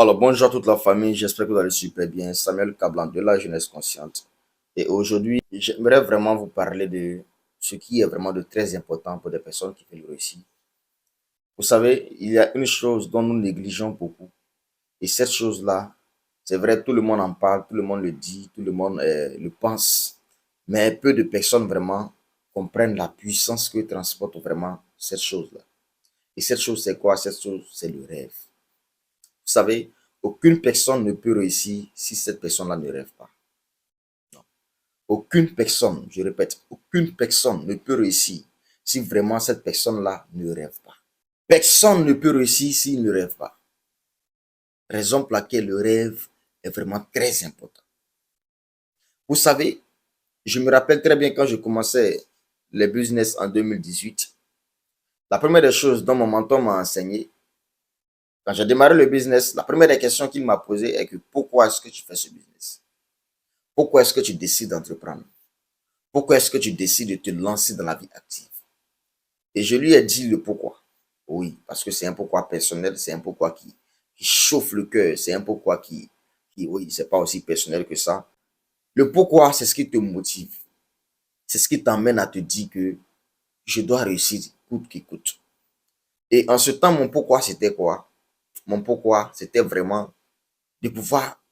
Alors, bonjour à toute la famille, j'espère que vous allez super bien. Samuel Cablan de la Jeunesse Consciente. Et aujourd'hui, j'aimerais vraiment vous parler de ce qui est vraiment de très important pour des personnes qui veulent réussir. Vous savez, il y a une chose dont nous négligeons beaucoup. Et cette chose-là, c'est vrai, tout le monde en parle, tout le monde le dit, tout le monde le pense. Mais peu de personnes vraiment comprennent la puissance que transporte vraiment cette chose-là. Et cette chose, c'est quoi? Cette chose, c'est le rêve. Vous savez, aucune personne ne peut réussir si cette personne-là ne rêve pas. Non. Aucune personne, je répète, aucune personne ne peut réussir si vraiment cette personne-là ne rêve pas. Personne ne peut réussir s'il ne rêve pas. Raison pour laquelle le rêve est vraiment très important. Vous savez, je me rappelle très bien quand je commençais les business en 2018, la première des choses dont mon mentor m'a enseigné, quand j'ai démarré le business, la première des questions qu'il m'a posée est que pourquoi est-ce que tu fais ce business? Pourquoi est-ce que tu décides d'entreprendre? Pourquoi est-ce que tu décides de te lancer dans la vie active? Et je lui ai dit le pourquoi. Oui, parce que c'est un pourquoi personnel, c'est un pourquoi qui chauffe le cœur, c'est un pourquoi oui, c'est pas aussi personnel que ça. Le pourquoi, c'est ce qui te motive. C'est ce qui t'emmène à te dire que je dois réussir coûte qui coûte. Et en ce temps, mon pourquoi, c'était quoi? Mon pourquoi, c'était vraiment de pouvoir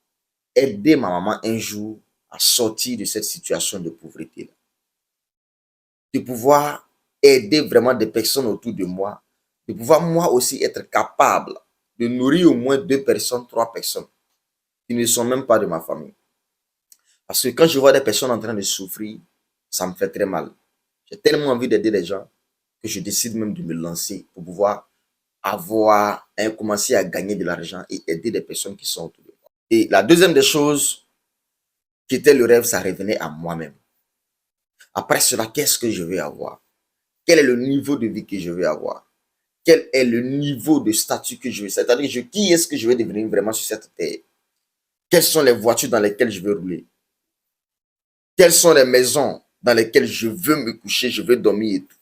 aider ma maman un jour à sortir de cette situation de pauvreté-là. De pouvoir aider vraiment des personnes autour de moi, de pouvoir moi aussi être capable de nourrir au moins 2 personnes, 3 personnes qui ne sont même pas de ma famille. Parce que quand je vois des personnes en train de souffrir, ça me fait très mal. J'ai tellement envie d'aider les gens que je décide même de me lancer pour pouvoir commencer à gagner de l'argent et aider des personnes qui sont autour de moi. Et la deuxième des choses qui était le rêve, ça revenait à moi-même. Après cela, qu'est-ce que je vais avoir? Quel est le niveau de vie que je vais avoir? Quel est le niveau de statut que je veux? C'est-à-dire, qui est-ce que je vais devenir vraiment sur cette terre? Quelles sont les voitures dans lesquelles je veux rouler? Quelles sont les maisons dans lesquelles je veux me coucher, je veux dormir et tout?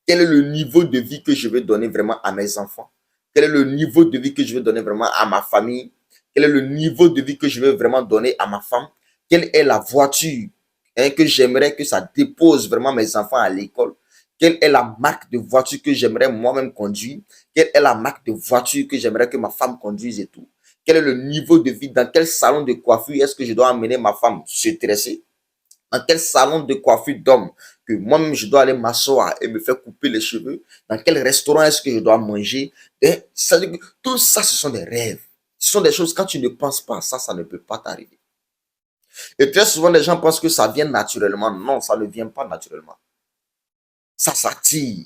Quel est le niveau de vie que je veux donner vraiment à mes enfants? Quel est le niveau de vie que je veux donner vraiment à ma famille? Quel est le niveau de vie que je veux vraiment donner à ma femme? Quelle est la voiture que j'aimerais que ça dépose vraiment mes enfants à l'école? Quelle est la marque de voiture que j'aimerais moi-même conduire? Quelle est la marque de voiture que j'aimerais que ma femme conduise et tout? Quel est le niveau de vie? Dans quel salon de coiffure est-ce que je dois amener ma femme se dresser? Dans quel salon de coiffure d'homme que moi-même je dois aller m'asseoir et me faire couper les cheveux? Dans quel restaurant est-ce que je dois manger? Et tout ça, ce sont des rêves. Ce sont des choses, quand tu ne penses pas à ça, ça ne peut pas t'arriver. Et très souvent, les gens pensent que ça vient naturellement. Non, ça ne vient pas naturellement. Ça s'attire.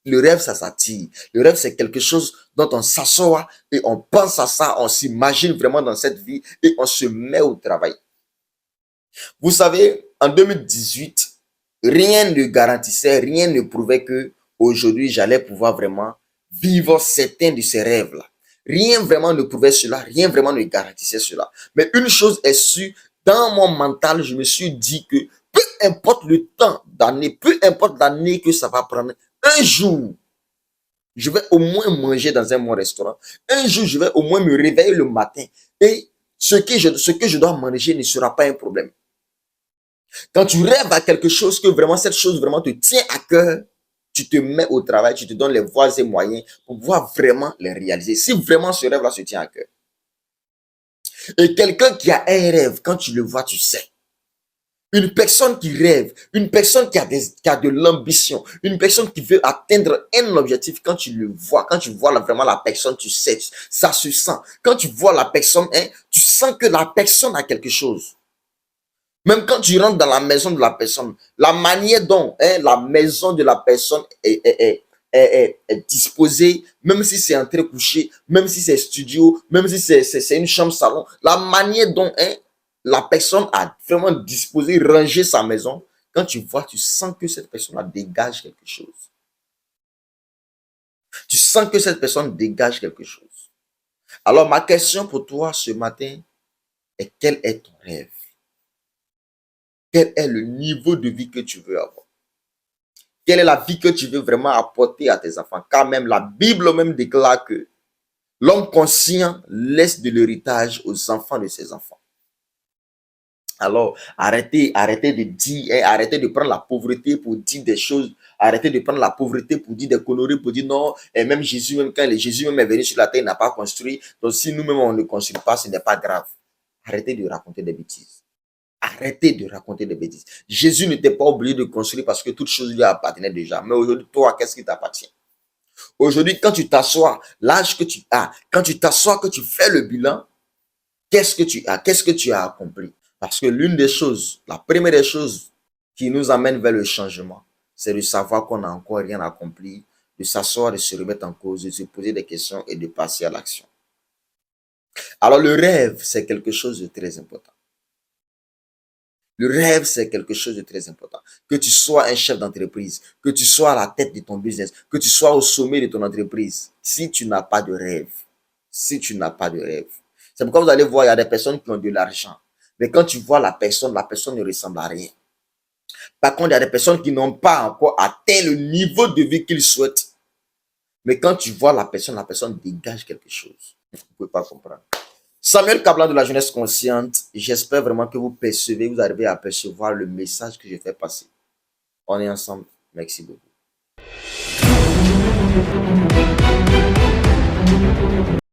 Le rêve, ça s'attire. Le rêve, c'est quelque chose dont on s'assoit et on pense à ça, on s'imagine vraiment dans cette vie et on se met au travail. Vous savez, en 2018, rien ne garantissait, rien ne prouvait que aujourd'hui j'allais pouvoir vraiment vivre certains de ces rêves-là. Rien vraiment ne prouvait cela, rien vraiment ne garantissait cela. Mais une chose est sûre, dans mon mental, je me suis dit que peu importe le temps d'année, peu importe l'année que ça va prendre, un jour, je vais au moins manger dans un bon restaurant. Un jour, je vais au moins me réveiller le matin et ce que je dois manger ne sera pas un problème. Quand tu rêves à quelque chose, que vraiment cette chose vraiment te tient à cœur, tu te mets au travail, tu te donnes les voies et moyens pour pouvoir vraiment les réaliser. Si vraiment ce rêve-là se tient à cœur. Et quelqu'un qui a un rêve, quand tu le vois, tu sais. Une personne qui rêve, une personne qui a de l'ambition, une personne qui veut atteindre un objectif, quand tu le vois, quand tu vois vraiment la personne, tu sais, ça se sent. Quand tu vois la personne, tu sens que la personne a quelque chose. Même quand tu rentres dans la maison de la personne, la manière dont la maison de la personne est disposée, même si c'est entrée couché, même si c'est studio, même si c'est une chambre salon, la manière dont la personne a vraiment disposé, rangé sa maison, quand tu vois, tu sens que cette personne dégage quelque chose. Tu sens que cette personne dégage quelque chose. Alors ma question pour toi ce matin est: quel est ton rêve? Quel est le niveau de vie que tu veux avoir? Quelle est la vie que tu veux vraiment apporter à tes enfants? Car même la Bible même déclare que L'homme conscient laisse de l'héritage aux enfants de ses enfants. Alors, arrêtez de dire, arrêtez de prendre la pauvreté pour dire des choses, arrêtez de prendre la pauvreté pour dire des conneries, pour dire non, et même Jésus, même quand Jésus même est venu sur la terre, il n'a pas construit, donc si nous-mêmes on ne construit pas, ce n'est pas grave. Arrêtez de raconter des bêtises. Arrêtez de raconter des bêtises. Jésus n'était pas obligé de construire parce que toute chose lui appartenait déjà. Mais aujourd'hui, toi, qu'est-ce qui t'appartient? Aujourd'hui, quand tu t'assois, l'âge que tu as, quand tu t'assois, que tu fais le bilan, qu'est-ce que tu as? Qu'est-ce que tu as accompli? Parce que l'une des choses, la première des choses qui nous amène vers le changement, c'est de savoir qu'on n'a encore rien accompli, de s'asseoir, de se remettre en cause, de se poser des questions et de passer à l'action. Alors le rêve, c'est quelque chose de très important. Le rêve, c'est quelque chose de très important. Que tu sois un chef d'entreprise, que tu sois à la tête de ton business, que tu sois au sommet de ton entreprise, si tu n'as pas de rêve, si tu n'as pas de rêve. C'est pourquoi vous allez voir, il y a des personnes qui ont de l'argent. Mais quand tu vois la personne ne ressemble à rien. Par contre, il y a des personnes qui n'ont pas encore atteint le niveau de vie qu'ils souhaitent. Mais quand tu vois la personne dégage quelque chose. Vous ne pouvez pas comprendre. Samuel Kablan de la jeunesse consciente, j'espère vraiment que vous percevez, vous arrivez à percevoir le message que je fais passer. On est ensemble. Merci beaucoup.